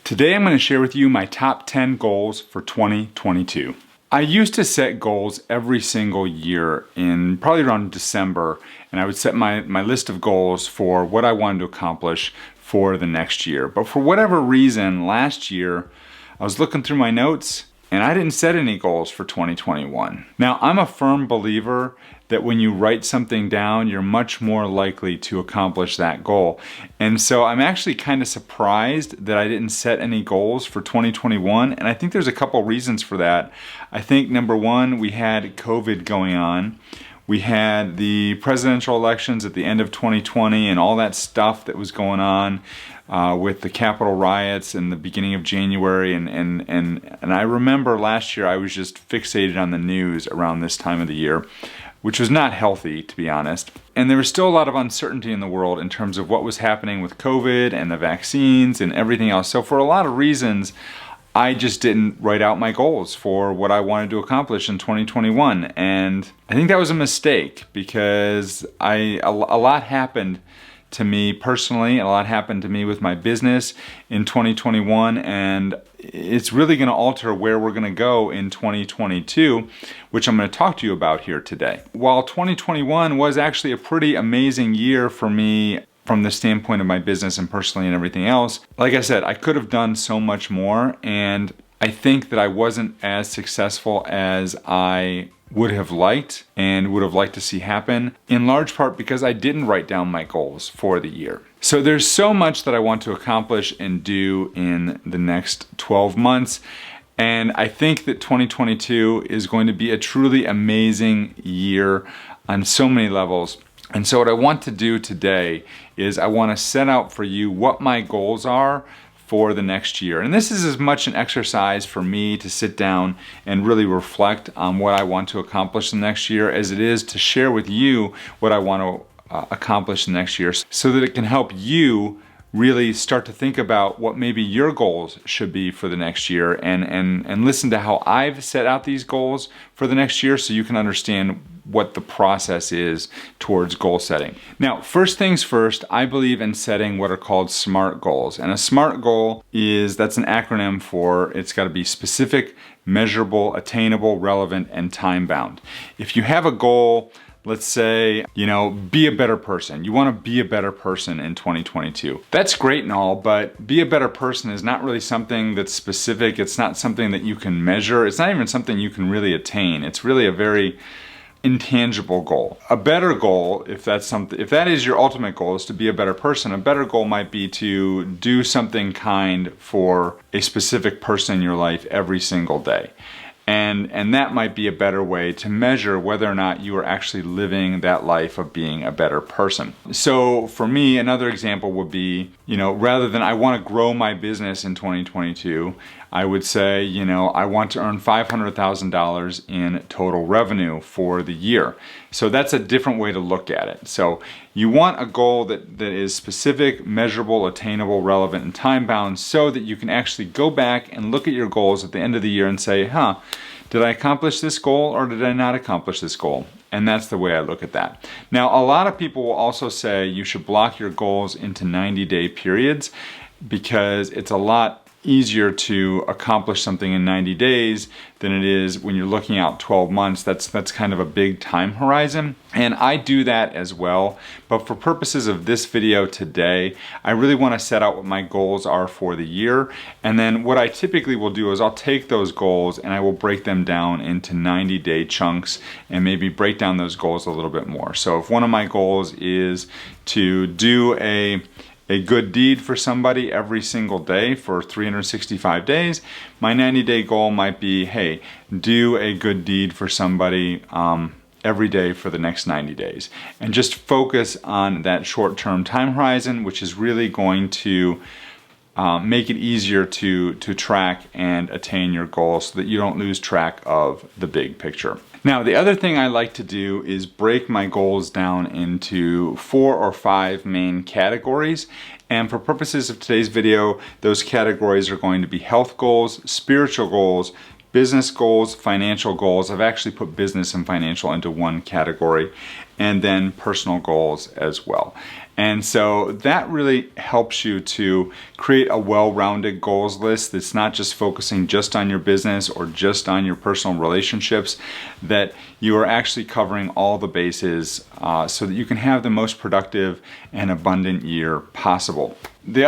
Today I'm going to share with you my top 10 goals for 2022. I used to set goals every single year in probably around December, and I would set my list of goals for what I wanted to accomplish for the next year. But for whatever reason, last year I was looking through my notes and I didn't set any goals for 2021. Now, I'm a firm believer that when you write something down, you're much more likely to accomplish that goal. And so I'm actually kind of surprised that I didn't set any goals for 2021. And I think there's a couple reasons for that. I think number one, we had COVID going on. We had the presidential elections at the end of 2020 and all that stuff that was going on with the Capitol riots in the beginning of January. And I remember last year I was just fixated on the news around this time of the year, which was not healthy, to be honest. And there was still a lot of uncertainty in the world in terms of what was happening with COVID and the vaccines and everything else. So for a lot of reasons, I just didn't write out my goals for what I wanted to accomplish in 2021. And I think that was a mistake because a lot happened to me personally, and a lot happened to me with my business in 2021, and it's really going to alter where we're going to go in 2022, which I'm going to talk to you about here today. While 2021 was actually a pretty amazing year for me from the standpoint of my business and personally and everything else, like I said, I could have done so much more, and I think that I wasn't as successful as I would have liked and would have liked to see happen, in large part because I didn't write down my goals for the year. So there's so much that I want to accomplish and do in the next 12 months. And I think that 2022 is going to be a truly amazing year on so many levels. And so what I want to do today is I want to set out for you what my goals are for the next year. And this is as much an exercise for me to sit down and really reflect on what I want to accomplish in the next year as it is to share with you what I want to accomplish in the next year, so that it can help you really start to think about what maybe your goals should be for the next year, and listen to how I've set out these goals for the next year so you can understand what the process is towards goal setting. Now, first things first, I believe in setting what are called SMART goals. And a SMART goal that's an acronym for, it's got to be specific, measurable, attainable, relevant, and time-bound. If you have a goal, let's say, be a better person. You want to be a better person in 2022. That's great and all, but be a better person is not really something that's specific. It's not something that you can measure. It's not even something you can really attain. It's really a very intangible goal. A better goal, if that is your ultimate goal, is to be a better person, a better goal might be to do something kind for a specific person in your life every single day. And that might be a better way to measure whether or not you are actually living that life of being a better person. So for me, another example would be, rather than I want to grow my business in 2022, I would say, I want to earn $500,000 in total revenue for the year. So that's a different way to look at it. So you want a goal that is specific, measurable, attainable, relevant, and time-bound, so that you can actually go back and look at your goals at the end of the year and say, did I accomplish this goal or did I not accomplish this goal? And that's the way I look at that. Now, a lot of people will also say you should block your goals into 90-day periods, because it's a lot easier to accomplish something in 90 days than it is when you're looking out 12 months. That's kind of a big time horizon. And I do that as well. But for purposes of this video today, I really want to set out what my goals are for the year. And then what I typically will do is I'll take those goals and I will break them down into 90-day chunks and maybe break down those goals a little bit more. So if one of my goals is to do a good deed for somebody every single day for 365 days, my 90-day goal might be, hey, do a good deed for somebody every day for the next 90 days. And just focus on that short-term time horizon, which is really going to make it easier to track and attain your goals so that you don't lose track of the big picture. Now, the other thing I like to do is break my goals down into 4 or 5 main categories. And for purposes of today's video, those categories are going to be health goals, spiritual goals, business goals, financial goals. I've actually put business and financial into one category. and then personal goals as well. And so that really helps you to create a well-rounded goals list that's not just focusing just on your business or just on your personal relationships, that you are actually covering all the bases so that you can have the most productive and abundant year possible. The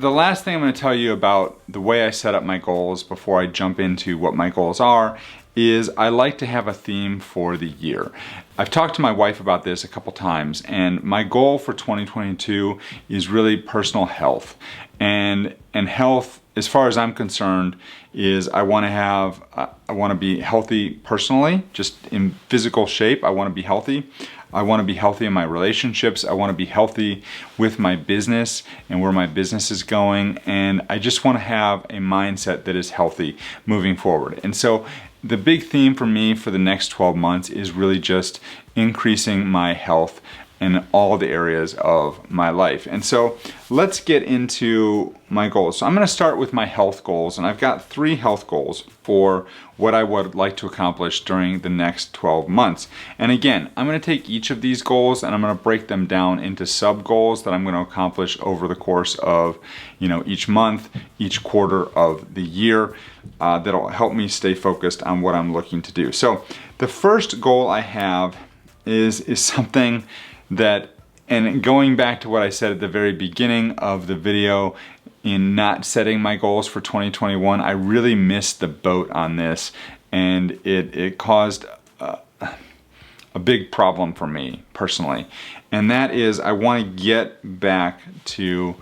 last thing I'm going to tell you about the way I set up my goals before I jump into what my goals are is I like to have a theme for the year. I've talked to my wife about this a couple times, and my goal for 2022 is really personal health. And health, as far as I'm concerned, is I want to be healthy personally, just in physical shape. I want to be healthy. I want to be healthy in my relationships. I want to be healthy with my business and where my business is going. And I just want to have a mindset that is healthy moving forward. And so the big theme for me for the next 12 months is really just increasing my health in all the areas of my life. And so let's get into my goals. So I'm going to start with my health goals, and I've got 3 health goals for what I would like to accomplish during the next 12 months. And again, I'm going to take each of these goals and I'm going to break them down into sub goals that I'm going to accomplish over the course of, each month, each quarter of the year. That'll help me stay focused on what I'm looking to do. So the first goal I have is something that, and going back to what I said at the very beginning of the video, in not setting my goals for 2021, I really missed the boat on this, and it caused a big problem for me personally. And that is, I want to get back to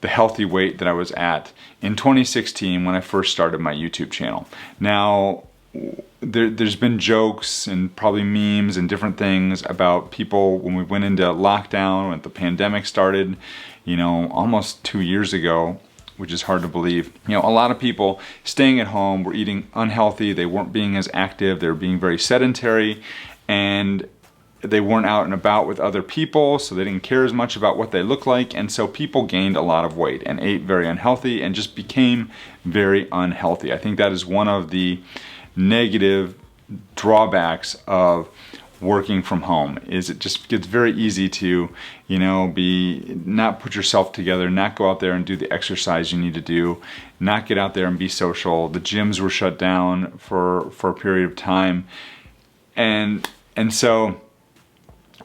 the healthy weight that I was at in 2016 when I first started my YouTube channel. Now, there's been jokes and probably memes and different things about people when we went into lockdown, when the pandemic started, almost 2 years ago, which is hard to believe. A lot of people staying at home were eating unhealthy, they weren't being as active, they were being very sedentary, and they weren't out and about with other people, so they didn't care as much about what they look like, and so people gained a lot of weight and ate very unhealthy and just became very unhealthy. I think that is one of the negative drawbacks of working from home, is it just gets very easy to not put yourself together, not go out there and do the exercise you need to do, not get out there and be social. The gyms were shut down for a period of time, and so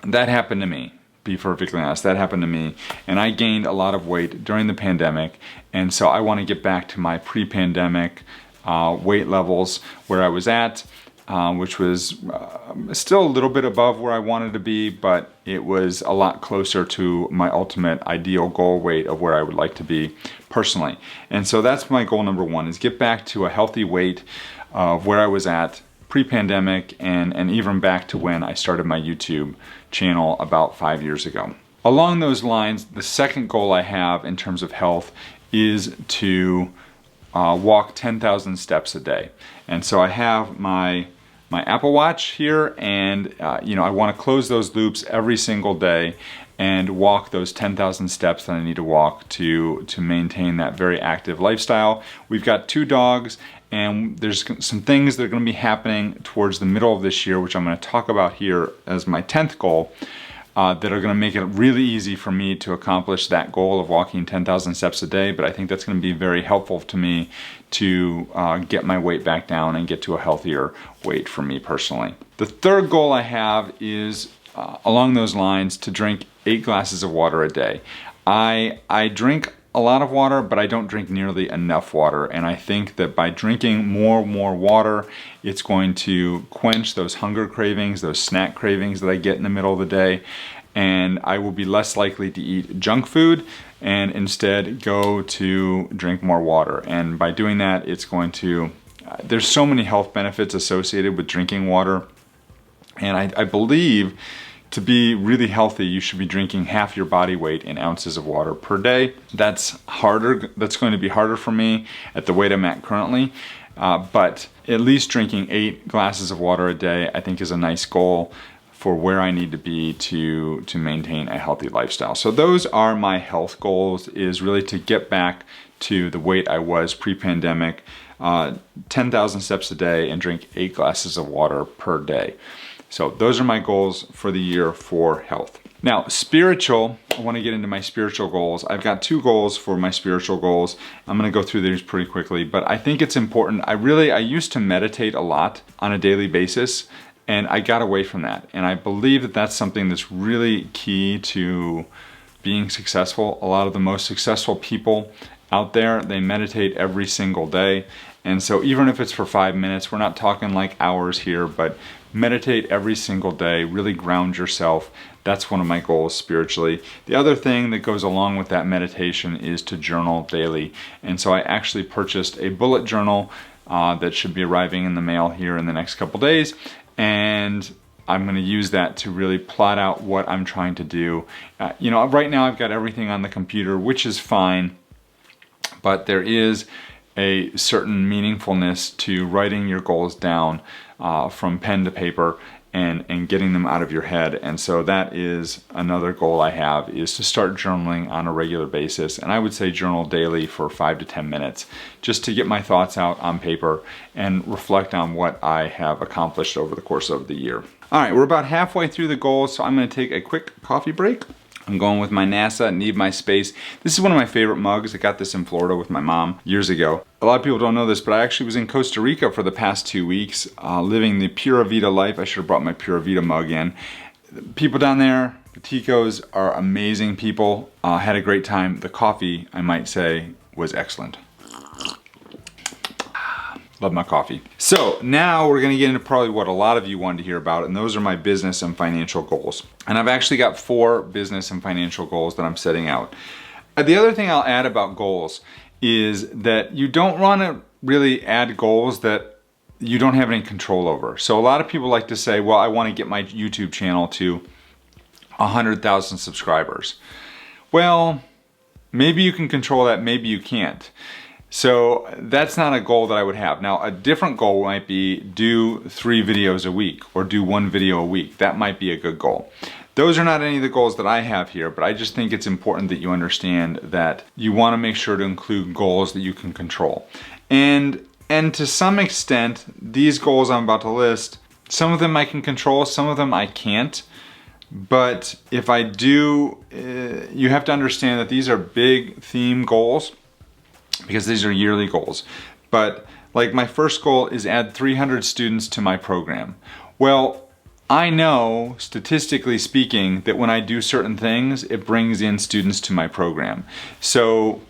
that happened to me. Be perfectly honest, that happened to me, and I gained a lot of weight during the pandemic, and so I want to get back to my pre-pandemic weight levels where I was at, which was still a little bit above where I wanted to be, but it was a lot closer to my ultimate ideal goal weight of where I would like to be personally. And so that's my goal number 1, is get back to a healthy weight of where I was at pre-pandemic and even back to when I started my YouTube channel about 5 years ago. Along those lines, the second goal I have in terms of health is to walk 10,000 steps a day. And so I have my Apple Watch here, and I want to close those loops every single day and walk those 10,000 steps that I need to walk to maintain that very active lifestyle. We've got 2 dogs, and there's some things that are going to be happening towards the middle of this year, which I'm going to talk about here as my 10th goal, that are going to make it really easy for me to accomplish that goal of walking 10,000 steps a day. But I think that's going to be very helpful to me to get my weight back down and get to a healthier weight for me personally. The third goal I have is along those lines, to drink 8 glasses of water a day. I drink a lot of water, but I don't drink nearly enough water, and I think that by drinking more water, it's going to quench those hunger cravings, those snack cravings that I get in the middle of the day, and I will be less likely to eat junk food and instead go to drink more water. And by doing that, it's going to, there's so many health benefits associated with drinking water, and I believe to be really healthy, you should be drinking half your body weight in ounces of water per day. That's harder. That's going to be harder for me at the weight I'm at currently. But at least drinking 8 glasses of water a day, I think, is a nice goal for where I need to be to maintain a healthy lifestyle. So those are my health goals, is really to get back to the weight I was pre-pandemic, 10,000 steps a day, and drink 8 glasses of water per day. So those are my goals for the year for health. Now, spiritual, I want to get into my spiritual goals. I've got 2 goals for my spiritual goals. I'm going to go through these pretty quickly, but I think it's important. I used to meditate a lot on a daily basis, and I got away from that. And I believe that that's something that's really key to being successful. A lot of the most successful people out there, they meditate every single day. And so even if it's for 5 minutes, we're not talking like hours here, but meditate every single day, really ground yourself. That's one of my goals spiritually. The other thing that goes along with that meditation is to journal daily. And so I actually purchased a bullet journal that should be arriving in the mail here in the next couple days. And I'm going to use that to really plot out what I'm trying to do. Right now I've got everything on the computer, which is fine, but there is a certain meaningfulness to writing your goals down from pen to paper and getting them out of your head. And so that is another goal I have, is to start journaling on a regular basis. And I would say journal daily for 5 to 10 minutes, just to get my thoughts out on paper and reflect on what I have accomplished over the course of the year. All right, we're about halfway through the goals, so I'm going to take a quick coffee break. I'm going with my NASA Need My Space. This is one of my favorite mugs. I got this in Florida with my mom years ago. A lot of people don't know this, but I actually was in Costa Rica for the past 2 weeks, living the Pura Vida life. I should have brought my Pura Vida mug in. People down there, the Ticos, are amazing people. Had a great time. The coffee, I might say, was excellent. Love my coffee. So now we're gonna get into probably what a lot of you wanted to hear about, and those are my business and financial goals. And I've actually got 4 business and financial goals that I'm setting out. The other thing I'll add about goals is that you don't wanna really add goals that you don't have any control over. So a lot of people like to say, well, I wanna get my YouTube channel to 100,000 subscribers. Well, maybe you can control that, maybe you can't. So that's not a goal that I would have. Now, a different goal might be do 3 videos a week or do 1 video a week. That might be a good goal. Those are not any of the goals that I have here, but I just think it's important that you understand that you want to make sure to include goals that you can control. And to some extent, these goals I'm about to list, some of them I can control, some of them I can't. But if I do, you have to understand that these are big theme goals, because these are yearly goals. But like my first goal is add 300 students to my program. Well, I know, statistically speaking, that when I do certain things, it brings in students to my program. So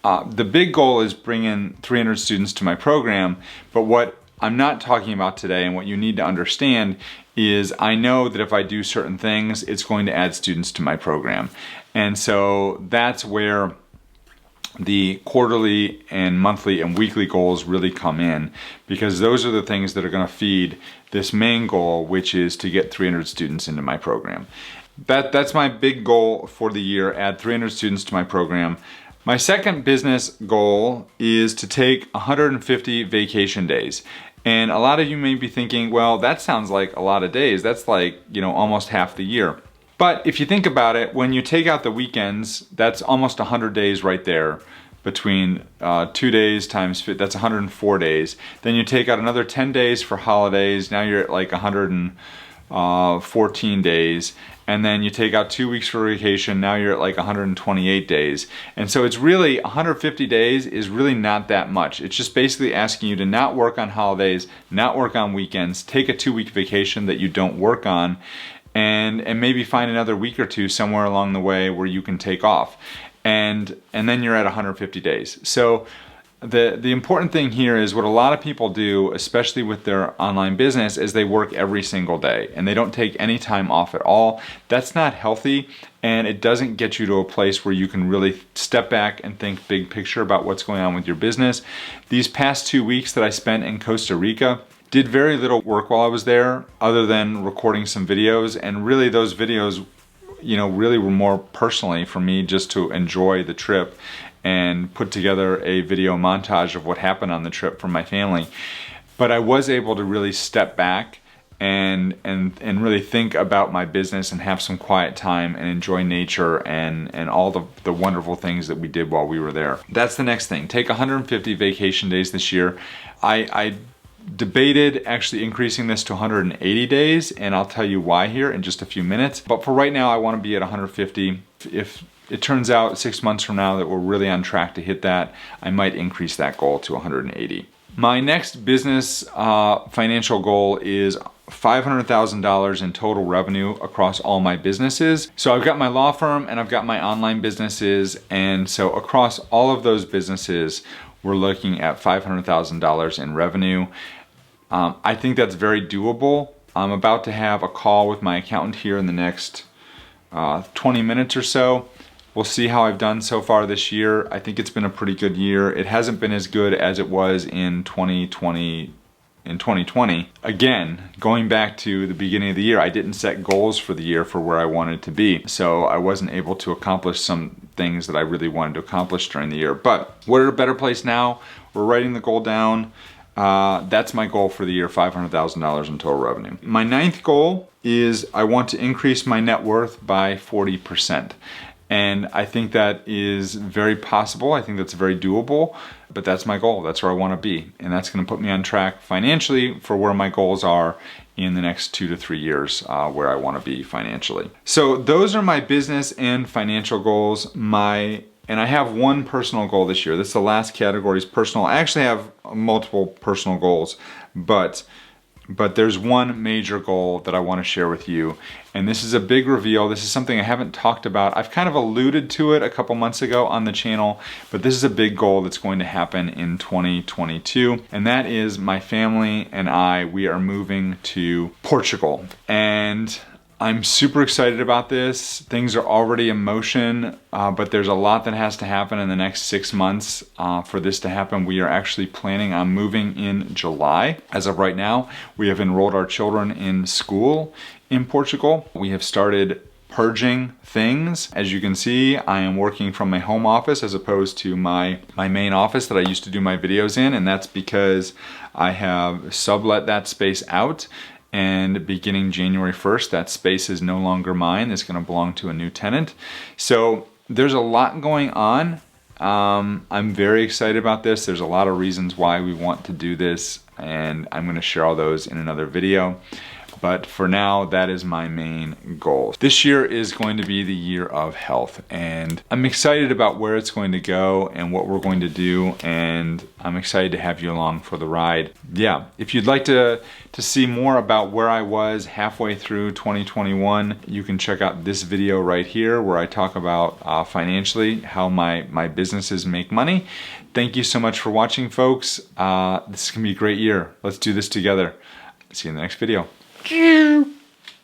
the big goal is bring in 300 students to my program, but what I'm not talking about today and what you need to understand is I know that if I do certain things, it's going to add students to my program. And so that's where the quarterly and monthly and weekly goals really come in, because those are the things that are going to feed this main goal, which is to get 300 students into my program. That's my big goal for the year, add 300 students to my program. My second business goal is to take 150 vacation days. And a lot of you may be thinking, well, that sounds like a lot of days. That's like, almost half the year. But if you think about it, when you take out the weekends, that's almost 100 days right there. Between 2 days times, that's 104 days. Then you take out another 10 days for holidays. Now you're at like 114 days. And then you take out 2 weeks for vacation. Now you're at like 128 days. And so it's really 150 days is really not that much. It's just basically asking you to not work on holidays, not work on weekends, take a 2-week vacation that you don't work on, and maybe find another week or 2 somewhere along the way where you can take off. And then you're at 150 days. So the important thing here is what a lot of people do, especially with their online business, is they work every single day and they don't take any time off at all. That's not healthy, and it doesn't get you to a place where you can really step back and think big picture about what's going on with your business. These past 2 weeks that I spent in Costa Rica, did very little work while I was there other than recording some videos, and really those videos really were more personally for me, just to enjoy the trip and put together a video montage of what happened on the trip for my family. But I was able to really step back and really think about my business and have some quiet time and enjoy nature and all the wonderful things that we did while we were there. That's the next thing. Take 150 vacation days this year. I debated actually increasing this to 180 days, and I'll tell you why here in just a few minutes. But for right now, I want to be at 150. If it turns out 6 months from now that we're really on track to hit that, I might increase that goal to 180. My next business financial goal is $500,000 in total revenue across all my businesses. So I've got my law firm and I've got my online businesses, and so across all of those businesses, we're looking at $500,000 in revenue. I think that's very doable. I'm about to have a call with my accountant here in the next 20 minutes or so. We'll see how I've done so far this year. I think it's been a pretty good year. It hasn't been as good as it was in 2020. Again, going back to the beginning of the year, I didn't set goals for the year for where I wanted to be. So I wasn't able to accomplish some things that I really wanted to accomplish during the year. But we're at a better place now. We're writing the goal down. That's my goal for the year, $500,000 in total revenue. My ninth goal is I want to increase my net worth by 40%. And I think that is very possible. I think that's very doable, but that's my goal. That's where I want to be. And that's going to put me on track financially for where my goals are in the next 2 to 3 years, where I want to be financially. So those are my business and financial goals. And I have one personal goal this year. This is the last category, is personal. I actually have multiple personal goals, but there's one major goal that I want to share with you. And this is a big reveal. This is something I haven't talked about. I've kind of alluded to it a couple months ago on the channel, but this is a big goal that's going to happen in 2022. And that is my family and we are moving to Portugal. And I'm super excited about this. Things are already in motion, but there's a lot that has to happen in the next 6 months for this to happen. We are actually planning on moving in July. As of right now, we have enrolled our children in school in Portugal. We have started purging things. As you can see, I am working from my home office as opposed to my main office that I used to do my videos in, and that's because I have sublet that space out. And beginning January 1st, that space is no longer mine. It's going to belong to a new tenant. So there's a lot going on. I'm very excited about this. There's a lot of reasons why we want to do this, and I'm going to share all those in another video. But for now, that is my main goal. This year is going to be the year of health, and I'm excited about where it's going to go and what we're going to do, and I'm excited to have you along for the ride. Yeah, if you'd like to see more about where I was halfway through 2021, you can check out this video right here where I talk about financially how my businesses make money. Thank you so much for watching, folks. This is gonna be a great year. Let's do this together. See you in the next video.